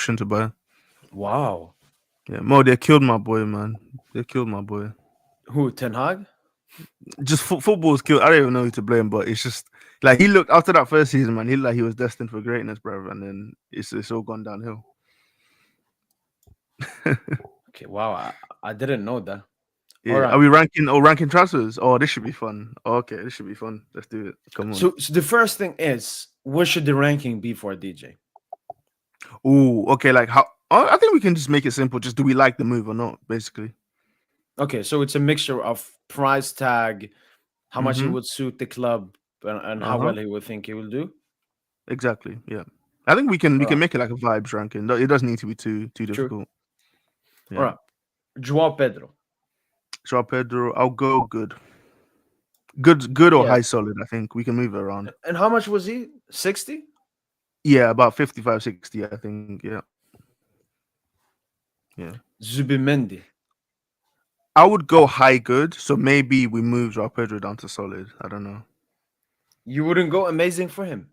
option to buy. Wow. Yeah, Mo, they killed my boy, man. They killed my boy. Who, Ten Hag? Just football's killed. I don't even know who to blame, but it's just like he looked after that first season, man. He looked like he was destined for greatness, bro. And then it's all gone downhill. Okay, wow. I didn't know that. All Yeah, right. are we ranking? Oh, ranking transfers. Oh, this should be fun. Oh, okay, this should be fun. Let's do it. Come on. So the first thing is, what should the ranking be for DJ? Oh, okay. Like how? Oh, I think we can just make it simple. Just do we like the move or not? Basically. Okay, so it's a mixture of price tag, how much he Mm-hmm. would suit the club, and Uh how huh. well he would think he will do. Exactly. Yeah. I think we can All make it like a vibes ranking. It doesn't need to be too true. difficult. All Yeah. right. Joao Pedro. So Pedro, I'll go good. Good or Yeah. high solid. I think we can move it around. And how much was he? 60? Yeah, about 55, 60, I think. Yeah. Yeah. Zubimendi. I would go high good. So maybe we move Joao Pedro down to solid. I don't know. You wouldn't go amazing for him.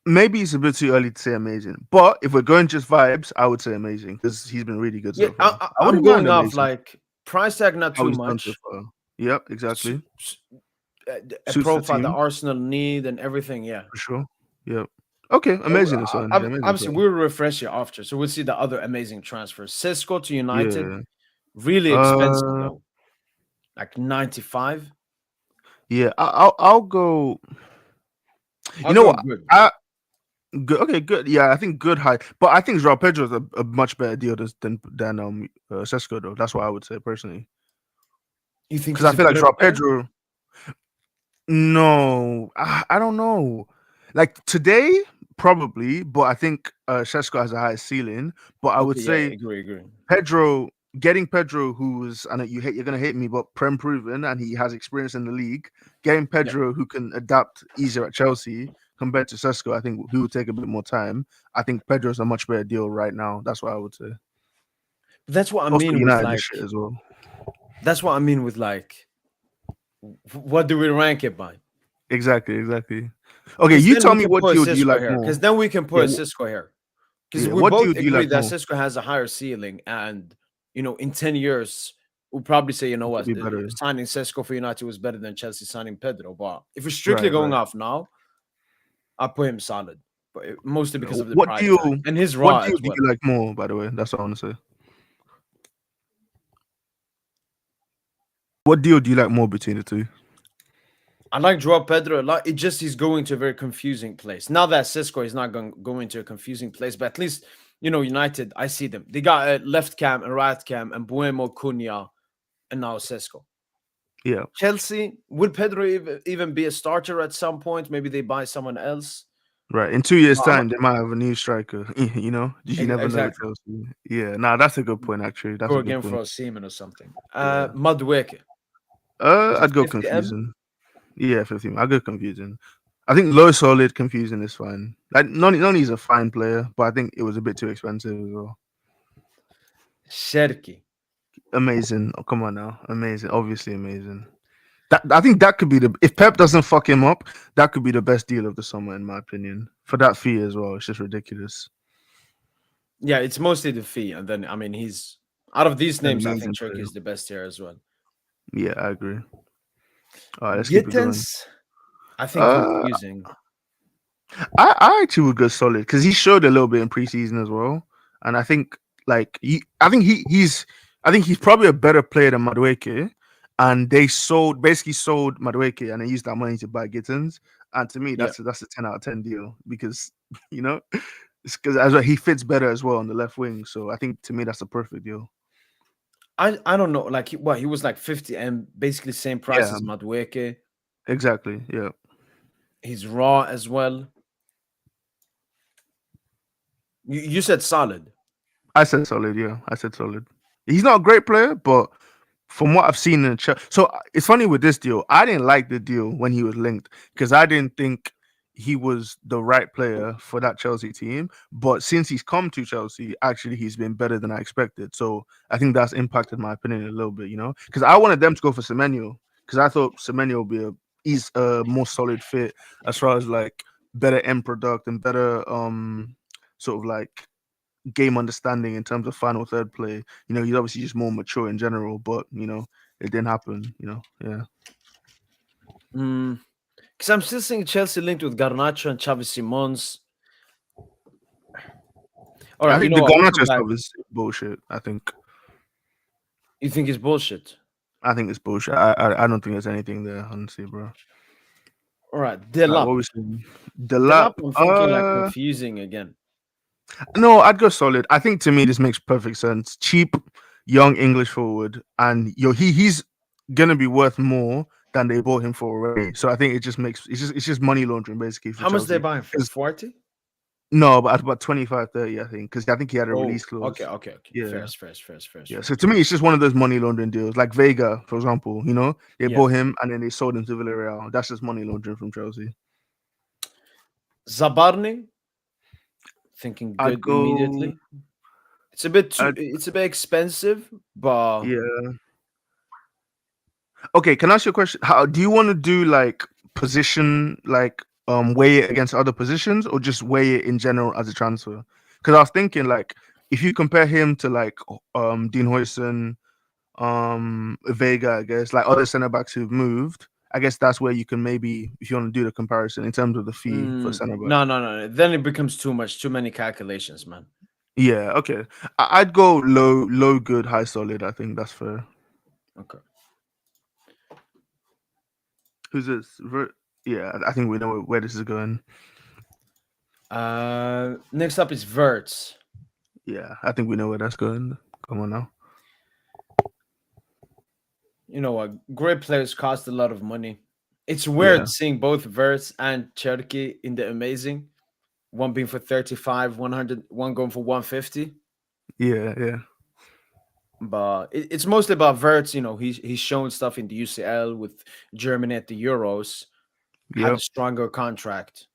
Maybe it's a bit too early to say amazing. But if we're going just vibes, I would say amazing because he's been really good Yeah, so far. I I'm wouldn't mind going off amazing. like price tag, not How too he's done so much. far. Yep, Su- exactly. su- a Suits the profile that team Arsenal need and everything. Yeah. for sure. Yep. Okay, amazing is fine. Yeah, amazing is Obviously, fine. we'll refresh it after, so we'll see the other amazing transfers. Cisco to United, Yeah. really expensive Uh though, like 95. yeah, I'll go. You I'll know go what? good. I good. Okay, good. Yeah, I think good high, but I think Joao Pedro is a much better deal than Sesko though. That's what I would say personally. You think Because I he's a feel like better Joao player? Pedro. No, I don't know. Like today, probably, but I think Sesko has a higher ceiling. But I would Okay, yeah, say agree. Pedro, getting Pedro, who's I know you're gonna hate me, but prem proven and he has experience in the league. Getting Yeah, Pedro who can adapt easier at Chelsea compared to Sesko, I think who would take a bit more time. I think Pedro's a much better deal right now. That's what I would say. that's what I Also, mean with United this shit like. as well. That's what I mean with like. What do we rank it by? Exactly. Okay, Because you then tell we me can what put deal do you Cisco like here. more? Because then we can Yeah, put Cisco here. Because yeah. we What deal both do you agree like that more? Cisco has a higher ceiling, and in 10 years, we'll probably say, you know It could what, be better. signing Cisco for United was better than Chelsea signing Pedro. But if we're strictly Right. going off now, I put him solid, but mostly because of the What price tag deal? and his What raw deal as do well. you like more? By the way, that's what I want to say. What deal do you like more between the two? I like Joao Pedro a lot. It just he's going to a very confusing place. Now that Cisco is not going to a confusing place, but at least United, I see them. They got a left cam and right cam and Buemo, Cunha, and now Cisco. Yeah. Chelsea, will Pedro even be a starter at some point? Maybe they buy someone else. Right. In 2 years' But time, they might have a new striker. You never know with exactly. Chelsea. Yeah. Nah, that's a good point. Actually, that's Go a good again for point. a Seaman or something. Yeah. Madueke. Is it I'd go 50M? confusing. Yeah, 15. I'd go confusing. I think low solid confusing is fine. Like Noni's a fine player, but I think it was a bit too expensive as well. Sherki. Amazing. Oh, come on now. Amazing. Obviously amazing. I think that could be if Pep doesn't fuck him up, that could be the best deal of the summer in my opinion. For that fee as well, it's just ridiculous. Yeah, it's mostly the fee. And then, I mean, he's out of these An names, I think amazing Turkey player. is the best here as well. Yeah, I agree. All right, let's keep it going. Gittens, I think Uh, confusing. I actually would go solid because he showed a little bit in preseason as well, and I think I think he's probably a better player than Madueke, and they basically sold Madueke and they used that money to buy Gittins, and to me Yeah. that's a 10 out of 10 deal because you know it's because as well he fits better as well on the left wing, so I think to me that's a perfect deal. I don't know. Like, he was like 50 and basically same price Yeah, as Madueke. exactly. Yeah, He's raw as well. You said solid. I said solid. Yeah, I said solid. He's not a great player, but from what I've seen in so it's funny with this deal. I didn't like the deal when he was linked because I didn't think he was the right player for that Chelsea team. But since he's come to Chelsea, actually he's been better than I expected. So I think that's impacted my opinion a little bit, because I wanted them to go for Semenyo because I thought Semenyo would be he's a more solid fit as far as like better end product and better sort of like game understanding in terms of final third play. He's obviously just more mature in general, but it didn't happen. Yeah. Because I'm still seeing Chelsea linked with Garnacho and Xavi Simons. All I right, you think know the what? We'll come Garnacho back. stuff is bullshit. You think it's bullshit? I think it's bullshit. I don't think there's anything there, honestly, bro. All right, Like Delap. what we saying? The Delap, lap. I'm thinking like confusing again. No, I'd go solid. I think to me this makes perfect sense. Cheap, young English forward, and he's gonna be worth more than they bought him for already. So I think it's just money laundering basically for How much they Chelsea. buying for? 'Cause- 40? no, but at about 25, 30, I think, because I think he had a Oh, release okay, clause. okay, okay. Yeah, Fairs, fairs, fairs, fairs, yeah. fairs. So to me, it's just one of those money laundering deals, like Vega, for example. They Yeah. bought him and then they sold him to Villarreal. That's just money laundering from Chelsea. Zabarni, thinking I'd good go. immediately. It's a bit too. I'd It's a bit expensive, but yeah. Okay, can I ask you a question? How do you want to do like position, like weigh it against other positions, or just weigh it in general as a transfer? Because I was thinking like if you compare him to like Dean Huijsen, Vega, I guess like other centre backs who've moved, I guess that's where you can maybe if you want to do the comparison in terms of the fee for centre back. no, no, no. Then it becomes too much. Too many calculations, man. Yeah, okay. I'd go low, good, high, solid. I think that's fair. Okay. Who's this? Yeah, I think we know where this is going. Next up is Verts. Yeah, I think we know where that's going. Come on now. You know what? Great players cost a lot of money. It's Yeah, weird seeing both Verts and Cherky in the amazing. One being for 35, 100, one going for 150. yeah. But it's mostly about Verts. You know, he's shown stuff in the UCL with Germany at the Euros, had a Yep. stronger contract.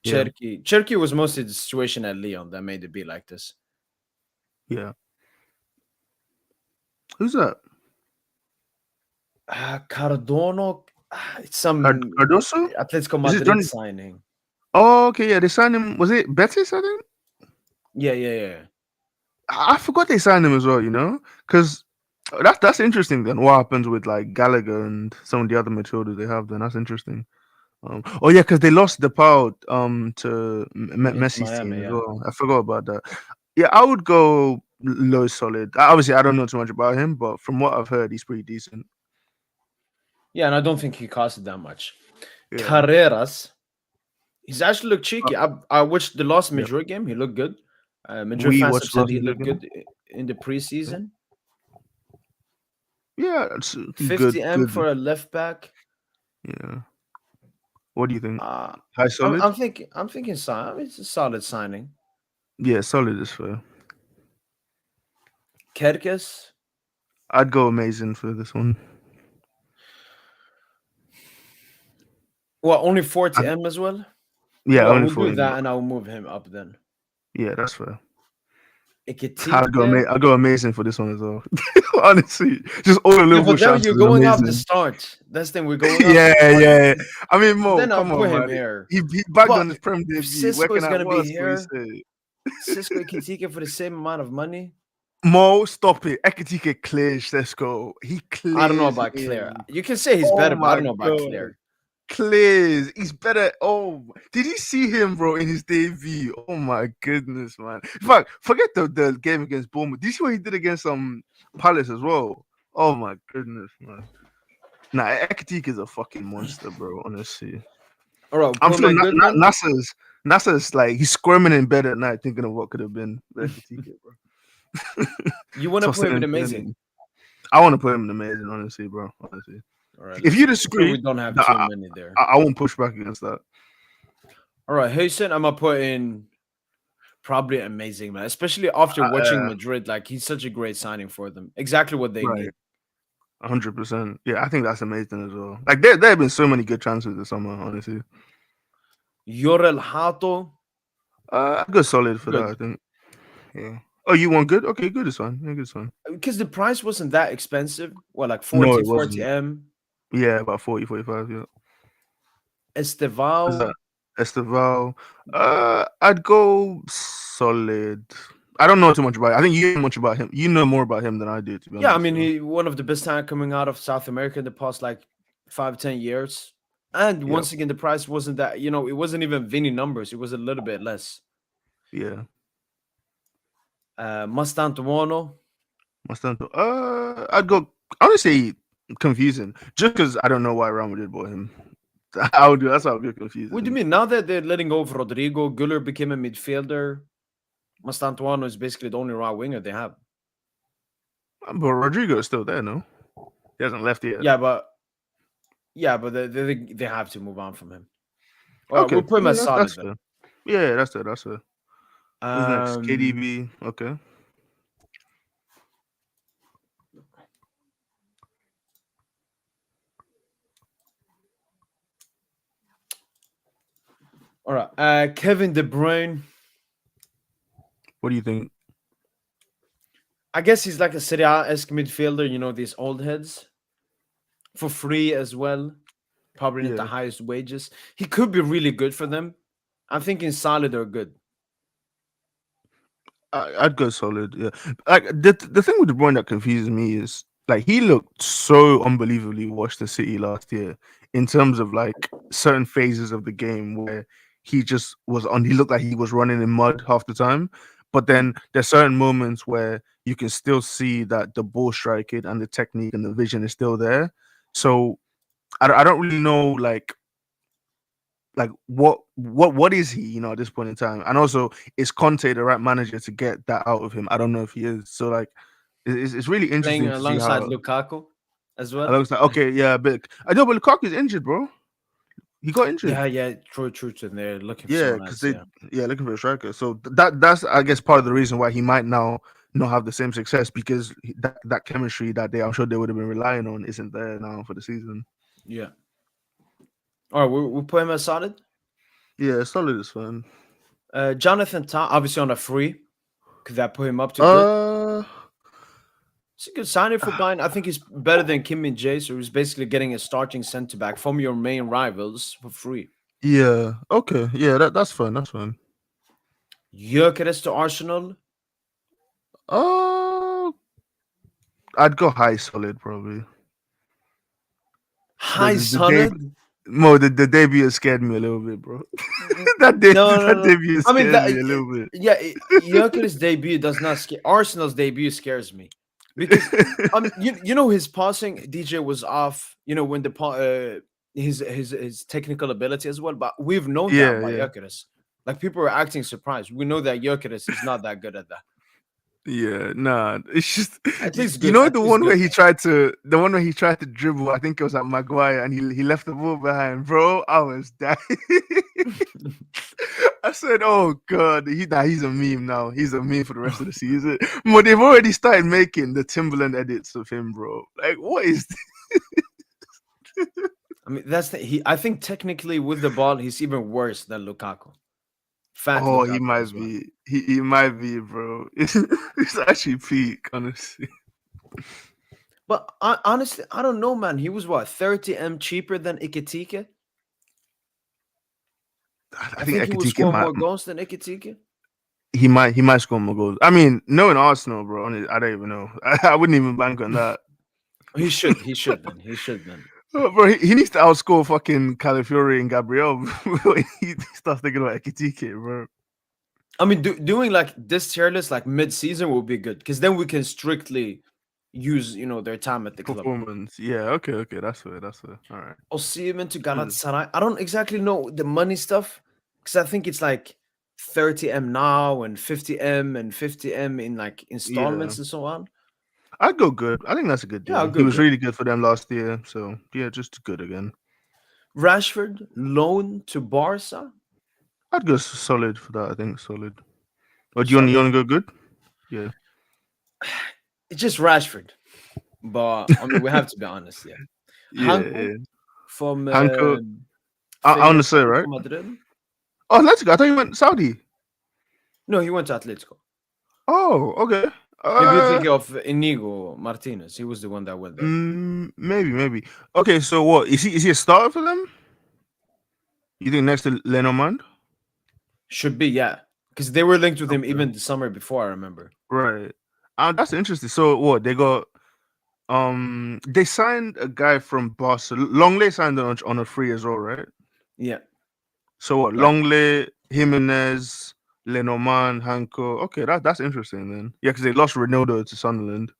Yeah. Cherky was mostly the situation at Lyon that made it be like this. Yeah. Who's that? Cardono, it's some Cardoso? Atletico Is it Madrid Johnny? signing. Oh, okay. Yeah, they signed him. Was it Betis? I think. Yeah, yeah, yeah. I forgot they signed him as well. Because that's interesting. Then what happens with like Gallagher and some of the other midfielders they have? Then that's interesting. Oh yeah, because they lost the power to Into Messi's team Miami, as yeah. well. I forgot about that. Yeah, I would go low solid. Obviously, I don't know too much about him, but from what I've heard, he's pretty decent. Yeah, and I don't think he costed that much. Yeah. Carreras, he's actually looked Uh, cheeky. I watched the last yeah. Madrid game. He looked good. Madrid We fans have watched said last he Madrid looked game. good in the Yeah. preseason. Yeah, it's good. 50M Good. for a left back. Yeah. What do you think? Uh, High solid? I'm thinking it's a solid signing. Yeah, solid is fair. Kerkes, I'd go amazing for this one. well, only I, 40M as well. yeah, Well, only we'll for do him. that, and I'll move him up then. Yeah, that's fair. Ekitike. I'd go amazing for this one as well. Honestly, just all the Yeah, Liverpool but then you're chances is going off the amazing. start. That's the thing. We're going off the Yeah, start. yeah. I mean, But Mo, then I'll come put on, him man. here. He bagged But on his Prem if debut. Where Cisco can is I? gonna What be else can we here, say? Cisco Ekitike for the same amount of money. Mo, stop it. Ekitike clears Sesko. He I don't know clears about Claire. him. You can say he's Oh better, but I my don't know about god. Claire. Clears. He's better. Oh, did you see him, bro, in his debut? Oh my goodness, man. In fact, forget the game against Bournemouth. Did you see what he did against Palace as well? Oh my goodness, man. Nah, Ekitike is a fucking monster, bro. Honestly, All right, I'm put him sure at good then. Nasser's like he's squirming in bed at night thinking of what could have been Ekitike, bro. You want to put Tossing him in and amazing. turning. I want to put him in amazing, honestly, bro. Honestly, All right, if let's you make sure disagree, we don't have too I, many there. I won't push back against that. All right, Hussein, I'm gonna put in probably amazing, man. Especially after watching Madrid, like he's such a great signing for them. Exactly what they Right. need. 100%. Yeah, I think that's amazing as well. Like there have been so many good transfers this summer, honestly. Yorel Hato, I'd go solid for that, good. I think. Yeah. Oh, you want good? Okay, good is fine. Yeah, good is fine. Because the price wasn't that expensive. What, like No, 40, it wasn't. 40M? Yeah, about 40, 45, yeah. What's Estevao, that? Esteval. I'd go solid. I don't know too much about it. I think you know much about him. You know more about him than I do, to be Yeah, I honest. mean, So, he one of the best talent coming out of South America in the past like 5, 10 years. And yeah, once again, the price wasn't that, it wasn't even Vinny numbers. It was a little bit less. yeah. Mastantuono. Mastanto. I'd go. I would say confusing, just because I don't know why Real Madrid bought him. I would do. That's how I'd be What do you confusing. mean? Now that they're letting go of Rodrigo, Güller became a midfielder. Mastantuono is basically the only right winger they have. But Rodrigo is still there, no? He hasn't left yet. Yeah, but they have to move on from him. All right, Okay, we'll put him yeah, as solid that's then. fair. Yeah, that's it. That's it. Who's next? Um, KDB. Okay. all right, Kevin De Bruyne. What do you think? I guess he's like a Serie A-esque midfielder. These old heads for free as well. Probably not the Yeah, highest wages. He could be really good for them. I'm thinking solid or good. I'd go solid. Yeah, like the thing with De Bruyne that confuses me is like he looked so unbelievably washed the City last year in terms of like certain phases of the game where he just was on. He looked like he was running in mud half the time. But Mm. then there's certain moments where you can still see that the ball striking and the technique and the vision is still there. So I don't really know like what is he, at this point in time? And also, is Conte the right manager to get that out of him? I don't know if he is. So like, it's really Playing interesting to see alongside how. Lukaku as I well. looks like okay, yeah, but I know, but Lukaku's injured, bro. He got injured. Yeah, true. And they're looking for Yeah, someone because else. they Yeah, looking for a striker. So that's I guess part of the reason why he might now not have the same success because that chemistry that I'm sure they would have been relying on isn't there now for the season. yeah. All right, we'll put him as solid. Yeah, solid is fine. Jonathan Tah, obviously on a free. Could that put him up to good? Uh, It's a good signing for Bayern. I think he's better than Kim Min Jae, so he's basically getting a starting centre back from your main rivals for free. yeah, okay, yeah, that's fine. That's fine. Gyökeres to Arsenal. Uh, I'd go high solid probably. The High the, the debut, solid. the debut scared me a little bit, bro. That No. debut I mean, scared me a little bit. Gyökeres' debut does not scare. Arsenal's debut scares me because his passing DJ was off. When his technical ability as well, but we've known that Yeah, by yeah, Gyökeres. Like people are acting surprised. We know that Gyökeres is not that good at that. yeah. Nah, it's just At you, least you good. know At least good. the one where he tried to dribble. I think it was at Maguire, and he left the ball behind, bro. I was dying. I said, "Oh God, he's a meme now. He's a meme for the rest of the season." But they've already started making the Timberland edits of him, bro. Like, what is? I mean, I think technically with the ball, he's even worse than Lukaku. Fat Oh, he Lukaku might as well. be. He might be, bro. It's actually peak, honestly. But honestly, I don't know, man. He was what 30M cheaper than Ikitike. I I think think he would Ekitike score more goals than Ikitike. he might score more goals. I mean, knowing Arsenal, bro, I don't even know. I wouldn't even bank on that. He should. He should then. He should then. Oh, bro, he needs to outscore fucking Calafiori and Gabriel when he starts thinking about Ekitike, bro. I mean, doing like this tier list like mid-season will be good because then we can strictly use their time at the club. Performance. Yeah, okay, that's fair. That's fair. All right. Osimhen to Hmm. Galatasaray. I don't exactly know the money stuff because I think it's like 30M now and 50M and 50M in like Yeah. installments and so on. I'd go good. I think that's a good Yeah, deal. He good, was good. really good for them last year. So yeah, just good again. Rashford loan to Barca. I'd go solid for that. I think solid. Or do you Solid. want to go good? Yeah. It's just Rashford, but I mean we have to be honest. Yeah, Yeah. Hanko from Hanko. I want Feyenoord to say right. Atletico Madrid. Oh, Atletico. I thought you went Saudi. No, he went to Atletico. Oh, okay. Maybe you're thinking of Inigo Martinez. He was the one that went there. Maybe. Okay, so what is he a starter for them? You think next to Lenormand? Should be, yeah. because they were linked with him Okay. even the summer before. I remember. Right. That's interesting. So what they got? They signed a guy from Barcelona. Longley signed on a free as well, right? Yeah, So what? right. Longley, Jimenez, Lenormand, Hanko. Okay, that's interesting then. Yeah, because they lost Ronaldo to Sunderland.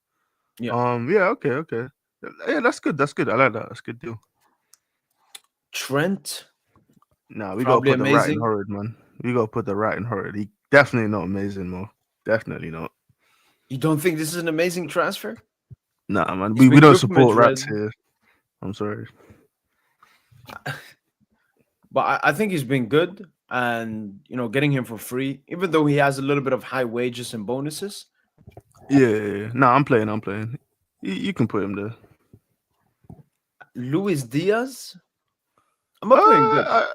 Yeah, Yeah, okay. Yeah, that's good. That's good. I like that. That's a good deal. Trent Nah, we gotta probably put the right in amazing. Horrid, man. We gotta put the right in Horrid. He definitely not amazing, Mo. Definitely not. You don't think this is an amazing transfer? Nah, man. He's We been don't good for support rats Madrid, here. I'm sorry. but I think he's been good. And getting him for free, even though he has a little bit of high wages and bonuses. Yeah. Nah, I'm playing. I'm playing. You can put him there. Luis Diaz, I'm Uh, not playing good.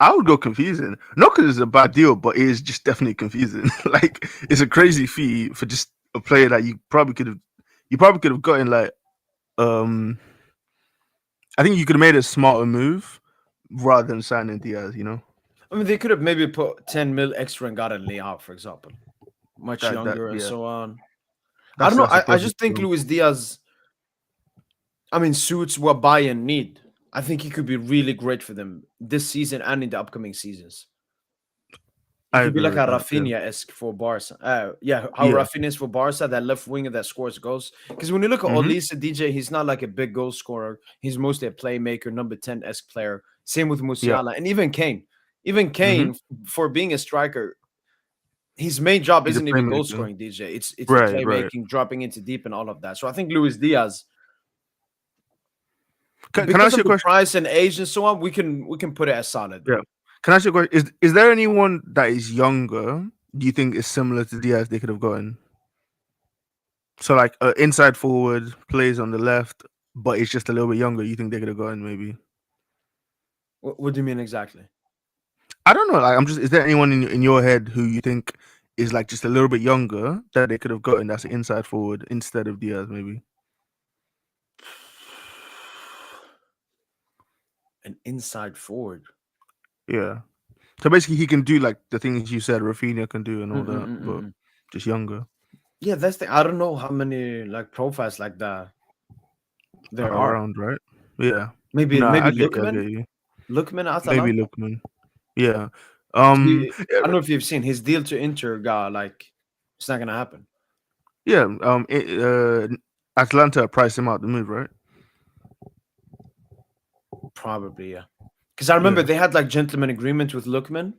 I would go confusing. Not because it's a bad deal, but it is just definitely confusing. Like it's a crazy fee for just a player that you probably could have gotten like um I think you could have made a smarter move rather than signing Diaz. I mean, they could have maybe put 10 mil extra and got a Leao, for example, much That younger and yeah, so on. I don't know. that's a I perfect just think deal. Luis Diaz, I mean, suits what Bayern need. I think he could be really great for them this season and in the upcoming seasons. He I could be agree like with a that. Yeah. Rafinha-esque for Barca. Yeah, how Yeah. Rafinha is for Barca, that left winger that scores goals. Because when you look at Mm-hmm. Olise DJ, he's not like a big goal scorer. He's mostly a playmaker, number 10-esque player. Same with Yeah. Musiala and even Kane. Even Mm-hmm. Kane, for being a striker, his main job He's a isn't even goal playmaker. scoring, DJ. It's the Right. playmaking, dropping into deep, and all of that. So I think Luis Diaz, Can I because ask you of a the question? price and age and so on, we can put it as solid. Yeah. Can I ask you a question? Is there anyone that is younger? Do you think is similar to Diaz they could have gotten? So like inside forward plays on the left, but it's just a little bit younger. You think they could have gotten maybe? What do you mean exactly? I don't know. Like I'm just. Is there anyone in your head who you think is like just a little bit younger that they could have gotten that's an inside forward instead of Diaz maybe? An inside forward. Yeah. So basically, he can do like the things you said Rafinha can do and all that, but Mm-mm-mm-mm. just younger Yeah, that's the. I don't know how many like profiles like that there are. around, right? Yeah. Maybe No, maybe I get you. I Lookman, get you. Lookman Maybe Atalanta. Lookman. Yeah. I Yeah. don't know if you've seen his deal to Inter. Got like it's not gonna happen. Yeah. Atlanta priced him out the move, right? Probably, yeah. Because I remember Yeah. they had like gentleman agreement with Lookman,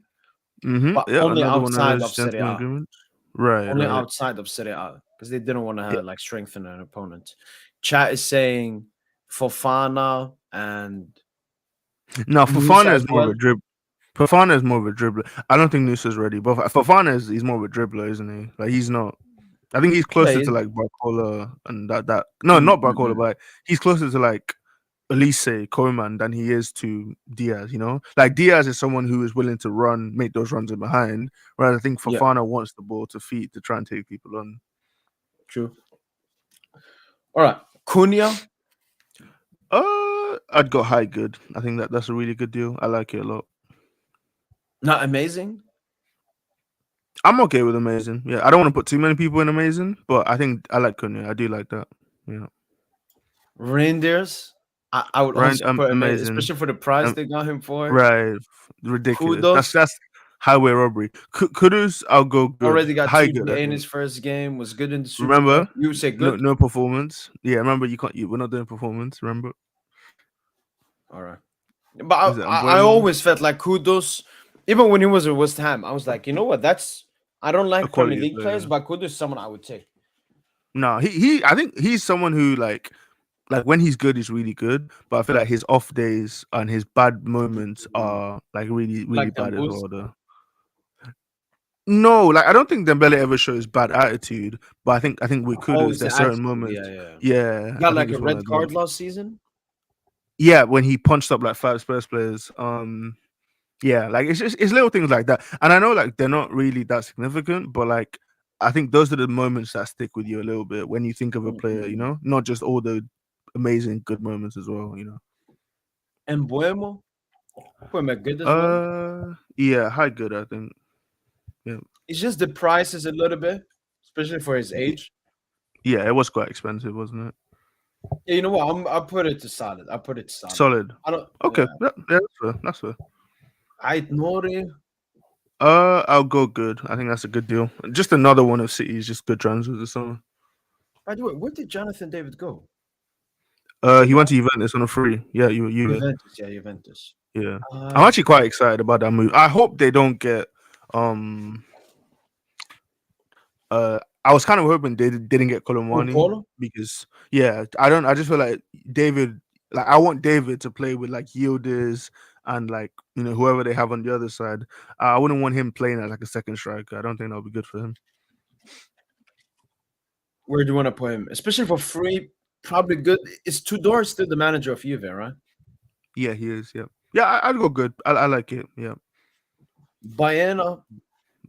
but Yeah. only Another one of outside those of Serie gentleman A. agreements. Right. Only Right. outside of Serie A because they didn't want Yeah. to like strengthen an opponent. Chat is saying Fofana and No, Musa Fofana as is more of a well. dribble. Fofana is more of a dribbler. I don't think Nusa's ready, but Fofana is he's more of a dribbler, isn't he? Like he's not. I think he's Yeah, closer to like Barcola and that. No, mm, not mm, Barcola, mm. but he's closer to like Elise Koeman than he is to Diaz. Like Diaz is someone who is willing to run, make those runs in behind. Whereas I think Yeah, Fofana wants the ball to feet to try and take people on. true. All right, Cunha, I'd go high good. I think that's a really good deal. I like it a lot. not amazing. I'm okay with amazing. Yeah, I don't want to put too many people in amazing, but I think I like Cunha. I do like that. Yeah, Reindeers, I would Ryan, also put amazing, amazing. especially for the price Um, they got him for. right, ridiculous. That's Kudos that's highway robbery. Kudus, I'll go good. already got High good, I 2 GA in think. his first game. Was good in the Super Cup. Remember, You say no good. no performance. Yeah, remember you can't. We're not doing performance. Remember, All right, but is it I Embuemo? always felt like Kudos, even when he was at West Ham, I was like, you know what? That's I don't A like Premier quality League players, player. but Kudos is someone I would take. No, he. I think he's someone who like when he's good, he's really good. But I feel like his off days and his bad moments are like really really Like bad as Dembuz. well. Though. No, like I don't think Dembele ever shows bad attitude, but I think with Oh, Kudus, it's the there's certain attitude. moments. Yeah, yeah. Yeah, He I got think like it's a one red of them. card last season. Yeah, when he punched up like five Spurs players. Yeah, like it's little things like that, and I know like they're not really that significant, but like I think those are the moments that stick with you a little bit when you think of a player. Mm-mm. Not just all the amazing good moments as well. And Buemo, put him at good as well. Yeah, high good, I think. Yeah. It's just the price is a little bit, especially for his Y- age. Yeah, it was quite expensive, wasn't it? Yeah, you know what? I'll put it to solid. I'll put it to solid. Solid. I don't. Okay. Yeah. Yeah, yeah, that's fair. That's fair. Ait Nori. I'll go good. I think that's a good deal. Just another one of City's just good transfers this summer. By the way, where did Jonathan David go? He went to Juventus on a free. Yeah, you. Juventus. Yeah, Juventus. Yeah, I'm Uh, actually quite excited about that move. I hope they don't get. Um, I was kind of hoping they didn't get Colomwani Polo. because yeah, I don't. I just feel like David. Like I want David to play with like Yildiz and like whoever they have on the other side. I wouldn't want him playing as like a second striker. I don't think that would be good for him. Where do you want to put him? Especially for free, probably good. Is Tudor still the manager of Juve, right? Yeah, he is. Yeah, yeah. I'd go good. I like it. Yeah, Baena.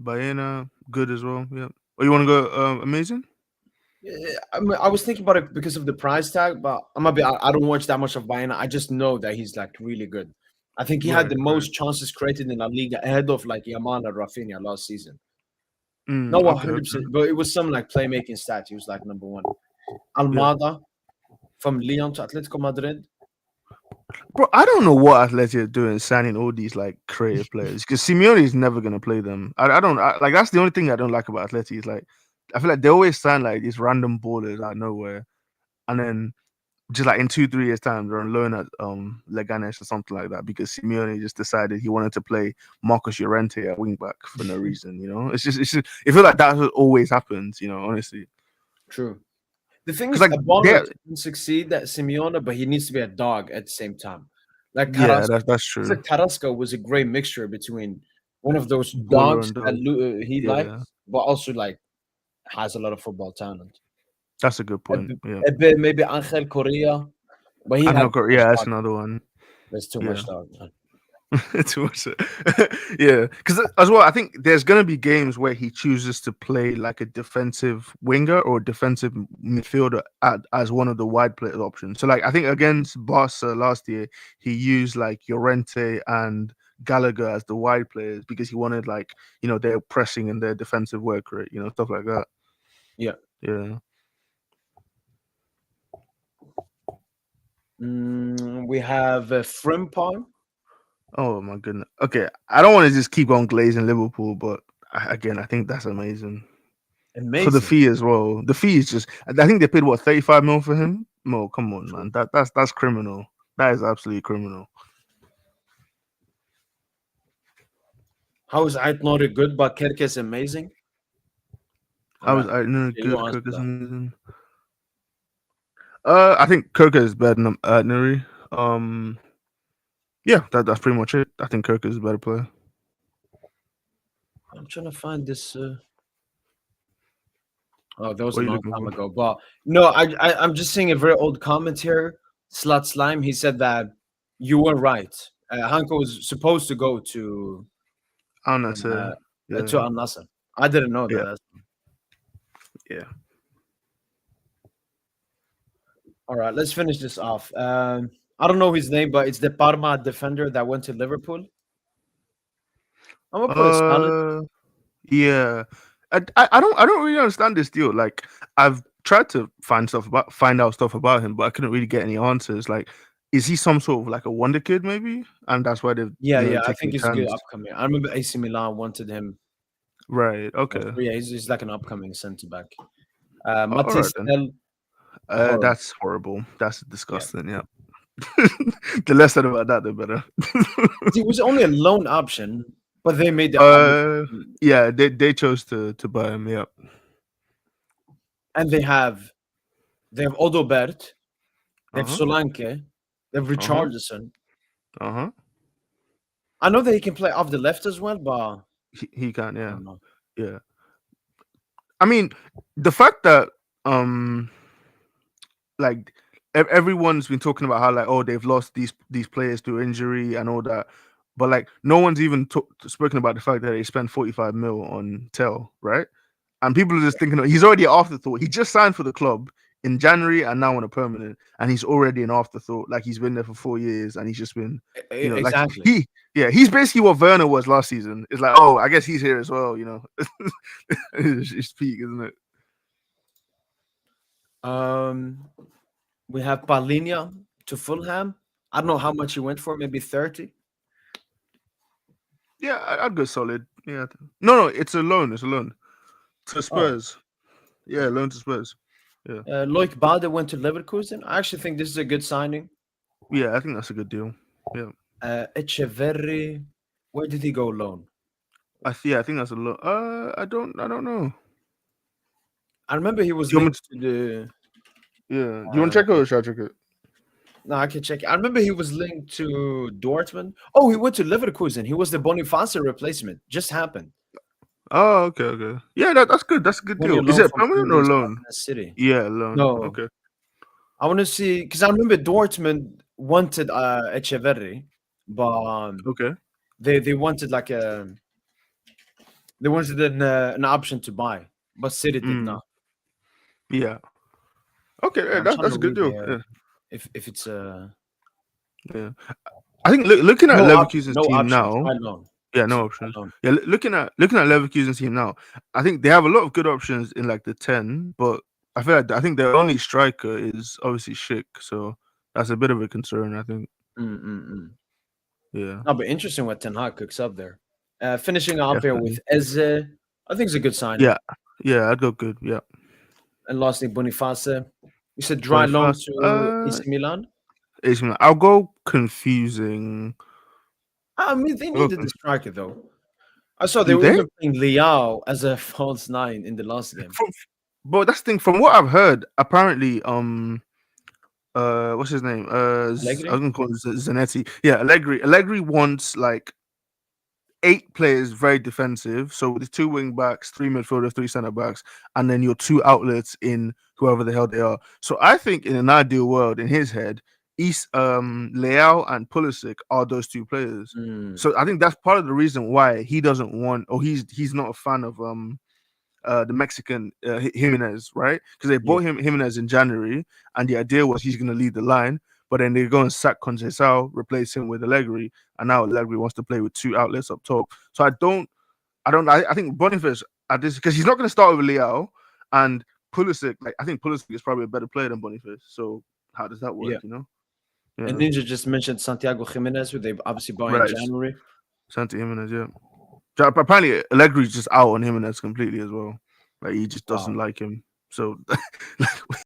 Baena good as well. Yeah. Oh, you want to go amazing? Yeah, I was thinking about it because of the price tag, but I don't watch that much of Baena. I just know that he's like really good. I think he had Right. the Right. most chances created in La Liga ahead of like Yamal and Rafinha last season. Mm, Not okay. 100%, but it was some like playmaking stat. He was like number one. Yeah. Almada from Lyon to Atletico Madrid. Bro, I don't know what Atleti are doing signing all these like creative players because Simeone is never gonna play them. I don't like that's the only thing I don't like about Atleti is like I feel like they always sign like these random ballers out of nowhere, and then just like in 2-3 years time they're on loan at Leganes or something like that because Simeone just decided he wanted to play Marcos Llorente at wing back for no reason. It's just it feels like that's what always happens. Honestly, True. The thing because is, like a they baller can succeed at Simeone, but he needs to be a dog at the same time. Like yeah, Carrasco. that's I true. feel like Carrasco was a great mixture between one of those Baller dogs and that dog. he Yeah, likes, but also like has a lot of football talent. that's a good A point. bit, Yeah. a bit maybe Angel Correa, but he I had know. too much Yeah, that's dog. another one. There's too Yeah. much dog, man. Too much. Yeah, because as well, I think there's gonna be games where he chooses to play like a defensive winger or defensive midfielder as one of the wide player options. So, like, I think against Barca last year, he used like Llorente and Gallagher as the wide players because he wanted like their pressing and their defensive work rate, stuff like that. Yeah. Yeah. We have Frimpong. Oh my goodness. Okay, I don't want to just keep on glazing Liverpool, but again, I think that's amazing. For the Amazing. fee as well. The fee is just I think they paid what 35 mil for him. No, come on, True. man. That's criminal. That is absolutely criminal. How is Ait Nori good, but Kerkez amazing? All right. I know Yeah, you good answer Kirk is that. amazing. I think Kirk is better than Nuri. Yeah, that's pretty much it. I think Kirk is a better player. I'm trying to find this. Oh, that was What a are you long looking time for? ago. But no, I'm just seeing a very old comment here. Slut Slime. He said that you were right. Hanko was supposed to go I'm not sure. to Yeah, Al Nassr. I didn't know that. yeah, That's, yeah. all right, let's finish this off. I don't know his name, but it's the Parma defender that went to Liverpool. I'm gonna put a solid. Uh, yeah. I don't really understand this deal. Like I've tried to find out stuff about him, but I couldn't really get any answers. Like, is he some sort of like a wonder kid, maybe? And that's why they've Yeah, yeah, I taken think a he's a good chance. upcoming. I remember AC Milan wanted him. Right. Okay. Yeah, he's like an upcoming centre back. All right Matisse then. Tel, horrible. That's horrible. That's Yeah. disgusting. Yeah. The less said about that, the better. It was only a loan option, but they made the uh, yeah, they chose to buy him. Yeah. and they have Odobert, they Uh have huh. Solanke, they have Uh huh. Richardson. Uh huh. I know that he can play off the left as well, but He can. I Yeah. don't know. Yeah. I mean, the fact that um like everyone's been talking about how like they've lost these players to injury and all that, but like no one's even spoken about the fact that they spent 45 mil on Tell, right? And people are just thinking he's already an afterthought. He just signed for the club in January and now on a permanent, and he's already an afterthought. Like he's been there for 4 years, and he's just been, like Exactly. he's basically what Werner was last season. It's like, oh, I guess he's here as well. It's peak, isn't it? We have Palinha to Fulham. I don't know how much he went for, maybe 30. Yeah, I'd go solid. Yeah, no, it's a loan. It's a loan to Oh, Spurs. Yeah, loan to Spurs. Yeah, Loic Bade went to Leverkusen. I actually think this is a good signing. yeah, I think that's a good deal. Yeah, Echeverri, where did he go loan? I think that's a loan. I don't know. I remember he was You want me linked to the. Yeah, you want to Uh, check it or should I check it? no, I can check it. I remember he was linked to Dortmund. Oh, he went to Leverkusen. He was the Boniface replacement. Just happened. Oh, okay, okay. Yeah, that's good. That's a good Only a deal. Is loan it a from permanent or a previous loan? Partner City. Yeah, a loan. No, Okay. I want to see because I remember Dortmund wanted Echeverri, but Okay. they wanted like an option to buy, but City did Mm, not. yeah. Okay, Yeah, yeah, I'm trying that's to a good read deal. the Yeah, if it's yeah. I think looking at no option, Leverkusen's no team options now. by loan. Yeah, So no by options. loan. Yeah, looking at Leverkusen's team now, I think they have a lot of good options in like the 10, but I think their only striker is obviously Schick, so that's a bit of a concern. I think. Mm-mm-mm. Yeah, No, but interesting what Ten Hag cooks up there. Finishing up here with definitely. Eze, I think it's a good signing. Yeah, yeah, I'd go good. Yeah, And lastly, Boniface. You said dry loan Boniface. to AC Milan. I'll go confusing. I mean, they I'll go needed the striker though. I saw they do were they? even playing Liao as a false nine in the last game. From, but that's the thing. From what I've heard, apparently, what's his name? I was Allegri? gonna call it Zanetti. Yeah, Allegri wants like 8 players very defensive. So with two wing backs, 3 midfielders, 3 centre backs, and then your 2 outlets in whoever the hell they are. So I think in an ideal world, in his head, Leao and Pulisic are those 2 players. Mm, So I think that's part of the reason why he doesn't want, or he's not a fan of the Mexican Jimenez, right? Because they yeah, bought Jimenez in January, and the idea was he's going to lead the line. But then they go and sack Conceição, replace him with Allegri, and now Allegri wants to play with 2 outlets up top. So I think Boniface at this because he's not going to start with Leao and Pulisic. Like I think Pulisic is probably a better player than Boniface. So how does that yeah. work? And Yeah, Ninja just mentioned Santiago Jimenez, who they obviously bought in right. January. Santi Jimenez, yeah. So apparently Allegri's just out on Jimenez completely as well. Like he just doesn't Wow. like him. So like